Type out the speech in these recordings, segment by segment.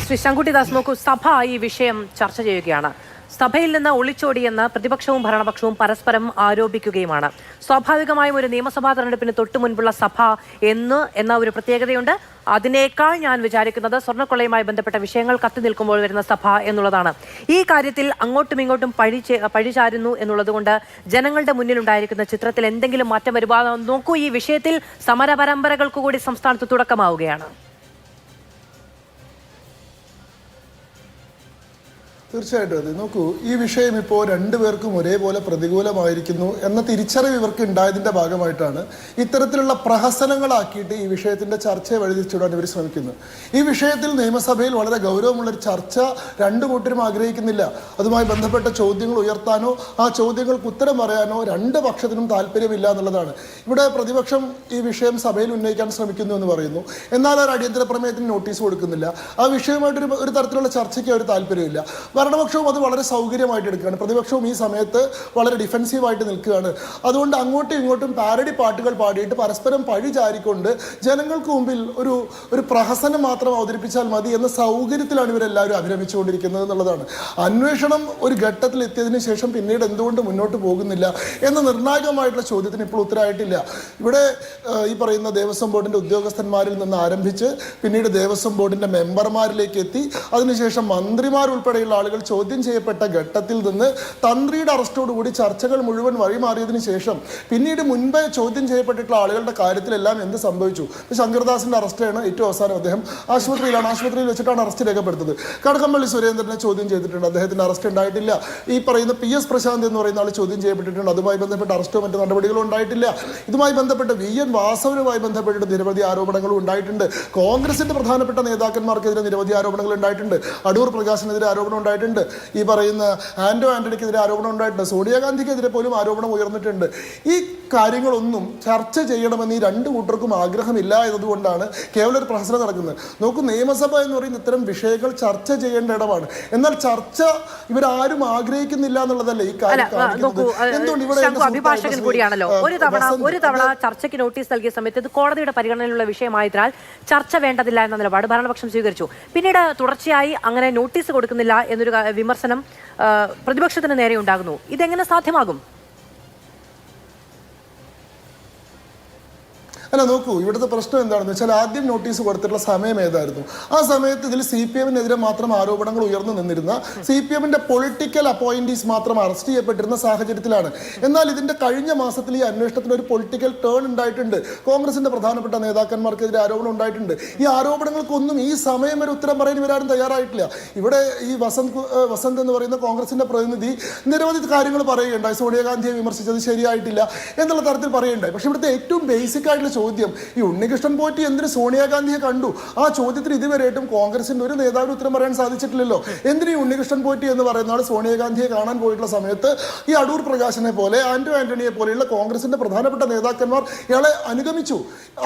ശ്രീ ശങ്കുട്ടിദാസ്, നോക്കൂ, സഭ ഈ വിഷയം ചർച്ച ചെയ്യുകയാണ്. സഭയിൽ നിന്ന് ഒളിച്ചോടിയെന്ന് പ്രതിപക്ഷവും ഭരണപക്ഷവും പരസ്പരം ആരോപിക്കുകയുമാണ്. സ്വാഭാവികമായും ഒരു നിയമസഭാ തെരഞ്ഞെടുപ്പിന് തൊട്ടു മുൻപുള്ള സഭ എന്ന ഒരു പ്രത്യേകതയുണ്ട്. അതിനേക്കാൾ ഞാൻ വിചാരിക്കുന്നത് സ്വർണ്ണക്കൊള്ളയുമായി ബന്ധപ്പെട്ട വിഷയങ്ങൾ കത്തി നിൽക്കുമ്പോൾ വരുന്ന സഭ എന്നുള്ളതാണ്. ഈ കാര്യത്തിൽ അങ്ങോട്ടും ഇങ്ങോട്ടും പഴിചാരുന്നു എന്നുള്ളതുകൊണ്ട് ജനങ്ങളുടെ മുന്നിലുണ്ടായിരിക്കുന്ന ചിത്രത്തിൽ എന്തെങ്കിലും മാറ്റം വരുവാ? നോക്കൂ, ഈ വിഷയത്തിൽ സമര പരമ്പരകൾക്ക് കൂടി സംസ്ഥാനത്ത് തുടക്കമാവുകയാണ്. തീർച്ചയായിട്ടും അതെ. നോക്കൂ, ഈ വിഷയം ഇപ്പോൾ രണ്ടുപേർക്കും ഒരേപോലെ പ്രതികൂലമായിരിക്കുന്നു എന്ന തിരിച്ചറിവ് ഇവർക്ക് ഉണ്ടായതിൻ്റെ ഭാഗമായിട്ടാണ് ഇത്തരത്തിലുള്ള പ്രഹസനങ്ങളാക്കിയിട്ട് ഈ വിഷയത്തിൻ്റെ ചർച്ചയെ വഴിതിരിച്ചുവിടാൻ ഇവർ ശ്രമിക്കുന്നത്. ഈ വിഷയത്തിൽ നിയമസഭയിൽ വളരെ ഗൗരവമുള്ളൊരു ചർച്ച രണ്ടു കൂട്ടരും ആഗ്രഹിക്കുന്നില്ല. അതുമായി ബന്ധപ്പെട്ട ചോദ്യങ്ങൾ ഉയർത്താനോ ആ ചോദ്യങ്ങൾക്ക് ഉത്തരം പറയാനോ രണ്ട് പക്ഷത്തിനും താല്പര്യമില്ല എന്നുള്ളതാണ്. ഇവിടെ പ്രതിപക്ഷം ഈ വിഷയം സഭയിൽ ഉന്നയിക്കാൻ ശ്രമിക്കുന്നു എന്ന് പറയുന്നു. എന്നാൽ ഒരു അടിയന്തര പ്രമേയത്തിന് നോട്ടീസ് കൊടുക്കുന്നില്ല. ആ വിഷയമായിട്ട് ഒരു തരത്തിലുള്ള ചർച്ചയ്ക്ക് അവർ താല്പര്യമില്ല. ഭരണപക്ഷവും അത് വളരെ സൗകര്യമായിട്ട് എടുക്കുകയാണ്. പ്രതിപക്ഷവും ഈ സമയത്ത് വളരെ ഡിഫെൻസീവായിട്ട് നിൽക്കുകയാണ്. അതുകൊണ്ട് അങ്ങോട്ടും ഇങ്ങോട്ടും പാരഡി പാട്ടുകൾ പാടിയിട്ട് പരസ്പരം പഴി ചാരിക്കൊണ്ട് ജനങ്ങൾക്ക് മുമ്പിൽ ഒരു പ്രഹസനം മാത്രം അവതരിപ്പിച്ചാൽ മതി എന്ന സൗകര്യത്തിലാണ് ഇവരെല്ലാവരും അഭിരമിച്ചുകൊണ്ടിരിക്കുന്നത് എന്നുള്ളതാണ്. അന്വേഷണം ഒരു ഘട്ടത്തിൽ എത്തിയതിനു ശേഷം പിന്നീട് എന്തുകൊണ്ട് മുന്നോട്ട് പോകുന്നില്ല എന്ന നിർണായകമായിട്ടുള്ള ചോദ്യത്തിന് ഇപ്പോൾ ഉത്തരമായിട്ടില്ല. ഇവിടെ ഈ പറയുന്ന ദേവസ്വം ബോർഡിൻ്റെ ഉദ്യോഗസ്ഥന്മാരിൽ നിന്ന് ആരംഭിച്ച് പിന്നീട് ദേവസ്വം ബോർഡിൻ്റെ മെമ്പർമാരിലേക്ക് എത്തി അതിനുശേഷം മന്ത്രിമാരുൾപ്പെടെയുള്ള ആളുകൾ ചോദ്യം ചെയ്യപ്പെട്ട ഘട്ടത്തിൽ നിന്ന് തന്ത്രിയുടെ അറസ്റ്റോടുകൂടി ചർച്ചകൾ മുഴുവൻ വഴിമാറിയതിനു ശേഷം പിന്നീട് മുൻപേ ചോദ്യം ചെയ്യപ്പെട്ടിട്ടുള്ള ആളുകളുടെ കാര്യത്തിലെല്ലാം എന്ത് സംഭവിച്ചു? ശങ്കർദാസിന്റെ അറസ്റ്റാണ് ഏറ്റവും അവസാനം. അദ്ദേഹം ആശുപത്രിയിൽ വെച്ചിട്ടാണ് അറസ്റ്റ് രേഖപ്പെടുത്തത്. കടകംപള്ളി സുരേന്ദ്രനെ ചോദ്യം ചെയ്തിട്ടുണ്ട്. അദ്ദേഹത്തിന്റെ അറസ്റ്റ് ഉണ്ടായിട്ടില്ല. ഈ പറയുന്ന PS പ്രശാന്ത് എന്ന് പറയുന്ന ആൾ ചോദ്യം ചെയ്യപ്പെട്ടിട്ടുണ്ട്. അതുമായി ബന്ധപ്പെട്ട അറസ്റ്റോ മറ്റു നടപടികളോ ഉണ്ടായിട്ടില്ല. ഇതുമായി ബന്ധപ്പെട്ട് VN വാസവനുമായി ബന്ധപ്പെട്ടിട്ട് നിരവധി ആരോപണങ്ങളും ഉണ്ടായിട്ടുണ്ട്. കോൺഗ്രസിന്റെ പ്രധാനപ്പെട്ട നേതാക്കന്മാർക്കെതിരെ നിരവധി ആരോപണങ്ങൾ ഉണ്ടായിട്ടുണ്ട്. അടൂർ പ്രകാശിനെതിരെ ആരോപണം ഉണ്ടായിട്ടുണ്ട്. ഈ പറയുന്ന ആന്റണിക്കെതിരെ ആരോപണം ഉണ്ടായിട്ടുണ്ട്. സോണിയാഗാന്ധിക്കെതിരെ പോലും ആരോപണം ഉയർന്നിട്ടുണ്ട്. ഈ കാര്യങ്ങളൊന്നും ചർച്ച ചെയ്യണമെന്ന് ഈ രണ്ടു കൂട്ടർക്കും ആഗ്രഹമില്ല എന്നതുകൊണ്ടാണ് കേവലം ഒരു പ്രഹസനം നടക്കുന്നത്. നോക്കൂ, നിയമസഭ എന്ന് പറയുന്ന ഇത്തരം വിഷയങ്ങൾ ചർച്ച ചെയ്യേണ്ട ഇടമാണ്. എന്നാൽ ചർച്ച ഇവരാരും ആഗ്രഹിക്കുന്നില്ല എന്നുള്ളതല്ലേ ഈ കാര്യം. അഭിഭാഷകൻ കൂടിയാണല്ലോ. ഒരു തവണ ചർച്ചയ്ക്ക് നോട്ടീസ് നൽകിയ സമയത്ത് ഇത് കോടതിയുടെ പരിഗണനയിലുള്ള വിഷയമായതിനാൽ ചർച്ച വേണ്ടതില്ല എന്ന നിലപാട് ഭരണപക്ഷം സ്വീകരിച്ചു. പിന്നീട് തുടർച്ചയായി അങ്ങനെ നോട്ടീസ് കൊടുക്കുന്നില്ല എന്നൊരു വിമർശനം പ്രതിപക്ഷത്തിന് നേരെ ഉണ്ടാകുന്നു. ഇതെങ്ങനെ സാധ്യമാകും? അല്ല, നോക്കൂ, ഇവിടുത്തെ പ്രശ്നം എന്താണെന്ന് വെച്ചാൽ ആദ്യം നോട്ടീസ് കൊടുത്തിട്ടുള്ള സമയം ഏതായിരുന്നു? ആ സമയത്ത് ഇതിൽ CPM-നെതിരെ മാത്രം ആരോപണങ്ങൾ ഉയർന്നു നിന്നിരുന്ന CPM-ന്റെ പൊളിറ്റിക്കൽ അപ്പോയിന്റീസ് മാത്രം അറസ്റ്റ് ചെയ്യപ്പെട്ടിരുന്ന സാഹചര്യത്തിലാണ്. എന്നാൽ ഇതിന്റെ കഴിഞ്ഞ മാസത്തിൽ ഈ അന്വേഷണത്തിന് ഒരു പൊളിറ്റിക്കൽ ടേൺ ഉണ്ടായിട്ടുണ്ട്. കോൺഗ്രസിന്റെ പ്രധാനപ്പെട്ട നേതാക്കന്മാർക്കെതിരെ ആരോപണം ഉണ്ടായിട്ടുണ്ട്. ഈ ആരോപണങ്ങൾക്കൊന്നും ഈ സമയം വരെ ഉത്തരം പറയാൻ ഇവരാരും തയ്യാറായിട്ടില്ല. ഇവിടെ ഈ വസന്ത് എന്ന് പറയുന്ന കോൺഗ്രസിന്റെ പ്രതിനിധി നിരവധി കാര്യങ്ങൾ പറയുകയുണ്ടായി. സോണിയാഗാന്ധിയെ വിമർശിച്ചത് ശരിയായിട്ടില്ല എന്നുള്ള തരത്തിൽ പറയുകയുണ്ടായി. പക്ഷെ ഇവിടുത്തെ ഏറ്റവും ബേസിക് ആയിട്ടുള്ള ചോദ്യം, ഈ ഉണ്ണികൃഷ്ണൻ പോറ്റി എന്തിന് സോണിയാഗാന്ധിയെ കണ്ടു? ആ ചോദ്യത്തിന് ഇതുവരെയായിട്ടും കോൺഗ്രസിന്റെ ഒരു നേതാവിന് ഉത്തരം പറയാൻ സാധിച്ചിട്ടില്ലല്ലോ. എന്തിന് ഈ ഉണ്ണികൃഷ്ണൻ പോറ്റി എന്ന് പറയുന്ന ആൾ സോണിയാഗാന്ധിയെ കാണാൻ പോയിട്ടുള്ള സമയത്ത് ഈ അടൂർ പ്രകാശിനെ പോലെ ആന്റണിയെ പോലെയുള്ള കോൺഗ്രസിന്റെ പ്രധാനപ്പെട്ട നേതാക്കന്മാർ ഇയാളെ അനുഗമിച്ചു.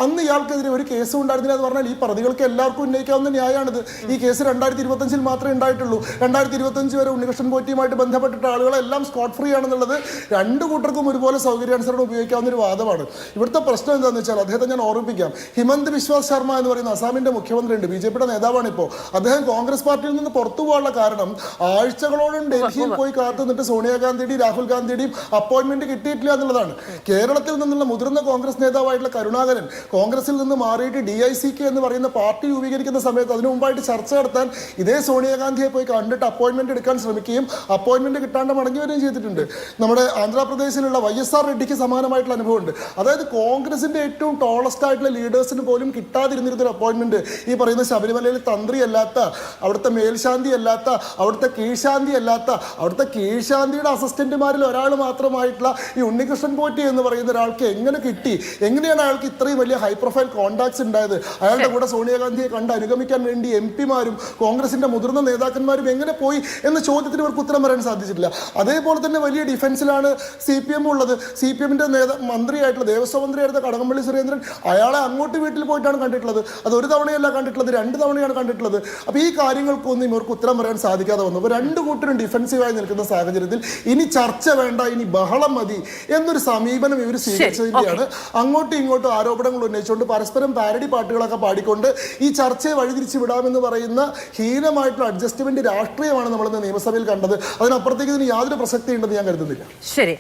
അന്ന് ഇയാൾക്കെതിരെ ഒരു കേസും ഉണ്ടായിരുന്നില്ല എന്ന് പറഞ്ഞാൽ ഈ പ്രതികൾക്ക് എല്ലാവർക്കും ഉന്നയിക്കാവുന്ന ന്യായമാണിത്. ഈ കേസ് 2025 മാത്രമേ ഉണ്ടായിട്ടുള്ളൂ. 2025 വരെ ഉണ്ണികൃഷ്ണൻ പോറ്റിയുമായിട്ട് ബന്ധപ്പെട്ടിട്ട ആളുകളെല്ലാം സ്കോട്ട് ഫ്രീ ആണെന്നുള്ളത് രണ്ടു കൂട്ടർക്കും ഒരുപോലെ സൗകര്യാനുസരണം ഉപയോഗിക്കാവുന്ന ഒരു വാദമാണ്. ഇവിടുത്തെ പ്രശ്നം എന്താണെന്ന് വെച്ചാൽ, അദ്ദേഹത്തെ ഞാൻ ഓർമ്മിപ്പിക്കാം, ഹിമന്ത് ബിശ്വാസ് ശർമ്മ എന്ന് പറയുന്ന അസാമിന്റെ മുഖ്യമന്ത്രി ഉണ്ട്, BJP-യുടെ നേതാവാണ് ഇപ്പോൾ. അദ്ദേഹം കോൺഗ്രസ് പാർട്ടിയിൽ നിന്ന് പുറത്തു പോകാനുള്ള കാരണം ആഴ്ചകളോളം ഡൽഹിയിൽ പോയി കാത്തു നിന്നിട്ട് സോണിയാഗാന്ധിയുടെയും രാഹുൽ ഗാന്ധിയുടെയും അപ്പോയിന്റ്മെന്റ് കിട്ടിയിട്ടില്ല എന്നുള്ളതാണ്. കേരളത്തിൽ നിന്നുള്ള മുതിർന്ന കോൺഗ്രസ് നേതാവായിട്ടുള്ള കരുണാകരൻ കോൺഗ്രസിൽ നിന്ന് മാറിയിട്ട് DICK എന്ന് പറയുന്ന പാർട്ടി രൂപീകരിക്കുന്ന സമയത്ത് അതിനു മുമ്പായിട്ട് ചർച്ച നടത്താൻ ഇതേ സോണിയാഗാന്ധിയെ പോയി കണ്ടിട്ട് അപ്പോയിന്റ്മെന്റ് എടുക്കാൻ ശ്രമിക്കുകയും അപ്പോയിന്റ്മെന്റ് കിട്ടാണ്ട് മടങ്ങി വരികയും ചെയ്തിട്ടുണ്ട്. നമ്മുടെ ആന്ധ്രാപ്രദേശിലുള്ള YSR റെഡ്ഡിക്ക് സമാനമായിട്ടുള്ള അനുഭവമുണ്ട്. അതായത് കോൺഗ്രസിന്റെ ഏറ്റവും ടോളസ്റ്റ് ആയിട്ടുള്ള ലീഡേഴ്സിന് പോലും കിട്ടാതിരുന്നിരുന്നൊരു അപ്പോയിന്റ്മെന്റ് ഈ പറയുന്ന ശബരിമലയിൽ തന്ത്രി അല്ലാത്ത, അവിടുത്തെ മേൽശാന്തി അല്ലാത്ത, അവിടുത്തെ കീഴ്ശാന്തി അല്ലാത്ത, അവിടുത്തെ കീഴ്ശാന്തിയുടെ അസിസ്റ്റന്റുമാരിൽ ഒരാൾ മാത്രമായിട്ടുള്ള ഈ ഉണ്ണികൃഷ്ണൻ പോറ്റി എന്ന് പറയുന്ന ഒരാൾക്ക് എങ്ങനെ കിട്ടി? എങ്ങനെയാണ് അയാൾക്ക് ഇത്രയും വലിയ ഹൈ പ്രൊഫൈൽ കോൺടാക്ട്സ് ഉണ്ടായത്? അയാളുടെ കൂടെ സോണിയാഗാന്ധിയെ കണ്ട് അനുഗമിക്കാൻ വേണ്ടി MP-മാരും കോൺഗ്രസിന്റെ മുതിർന്ന നേതാക്കന്മാരും എങ്ങനെ പോയി എന്ന ചോദ്യത്തിന് ഇവർക്ക് ഉത്തരം പറയാൻ സാധിച്ചിട്ടില്ല. അതേപോലെ തന്നെ വലിയ ഡിഫൻസിലാണ് CPM ഉള്ളത്. CPM-ന്റെ മന്ത്രിയായിട്ടുള്ള ദേവസ്വം മന്ത്രിയായിരുന്ന കടകംപള്ളി സുരേന്ദ്രൻ സുരേന്ദ്രൻ അയാളെ അങ്ങോട്ട് വീട്ടിൽ പോയിട്ടാണ് കണ്ടിട്ടുള്ളത്. അത് ഒരു തവണയല്ല കണ്ടിട്ടുള്ളത്, 2 തവണയാണ് കണ്ടിട്ടുള്ളത്. അപ്പോൾ ഈ കാര്യങ്ങൾക്കൊന്നും ഇവർക്ക് ഉത്തരം പറയാൻ സാധിക്കാതെ വന്നു. അപ്പോൾ 2 കൂട്ടരും ഡിഫൻസീവായി നിൽക്കുന്ന സാഹചര്യത്തിൽ ഇനി ചർച്ച വേണ്ട, ഇനി ബഹളം മതി എന്നൊരു സമീപനം ഇവർ സ്വീകരിച്ചതിൻ്റെയാണ് അങ്ങോട്ടും ഇങ്ങോട്ടും ആരോപണങ്ങൾ ഉന്നയിച്ചുകൊണ്ട് പരസ്പരം പാരഡി പാട്ടുകളൊക്കെ പാടിക്കൊണ്ട് ഈ ചർച്ചയെ വഴിതിരിച്ചു വിടാമെന്ന് പറയുന്ന ഹീനമായിട്ടുള്ള അഡ്ജസ്റ്റ്മെന്റ് രാഷ്ട്രീയമാണ് നമ്മളിന്ന് നിയമസഭയിൽ കണ്ടത്. അതിനപ്പുറത്തേക്ക് ഇതിന് യാതൊരു പ്രസക്തി ഉണ്ടെന്ന് ഞാൻ കരുതുന്നില്ല. ശരി.